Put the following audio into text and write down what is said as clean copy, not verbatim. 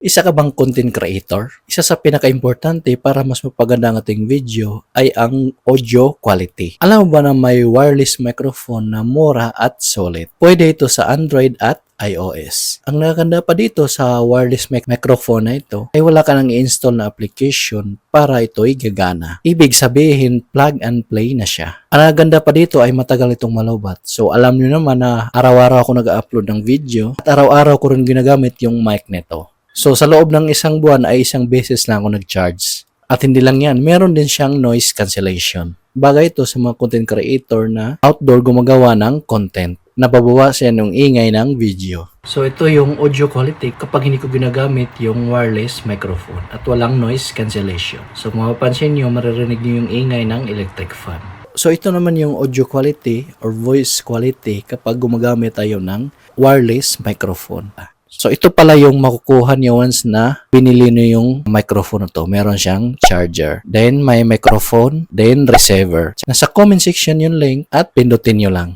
Isa ka bang content creator? Isa sa pinaka-importante para mas mapaganda ang ating video ay ang audio quality. Alam mo ba na may wireless microphone na mura at solid? Pwede ito sa Android at iOS. Ang nakaganda pa dito sa wireless microphone na ito ay wala ka nang i-install na application para ito'y gagana. Ibig sabihin, plug and play na siya. Ang nakaganda pa dito ay matagal itong malowbat. So alam nyo naman na araw-araw ako nag-upload ng video at araw-araw ko rin ginagamit yung mic nito. So sa loob ng isang buwan ay isang beses lang ako nag-charge. At hindi lang yan, meron din siyang noise cancellation. Bagay ito sa mga content creator na outdoor gumagawa ng content. Nababawasan yung ingay ng video. So ito yung audio quality kapag hindi ko ginagamit yung wireless microphone at walang noise cancellation. So kung mapapansin nyo, maririnig nyo yung ingay ng electric fan. So ito naman yung audio quality or voice quality kapag gumagamit tayo ng wireless microphone. So ito pala yung makukuha niyo once na binili niyo yung microphone na to. Meron siyang charger. Then may microphone, then receiver. Nasa comment section yung link at pindutin niyo lang.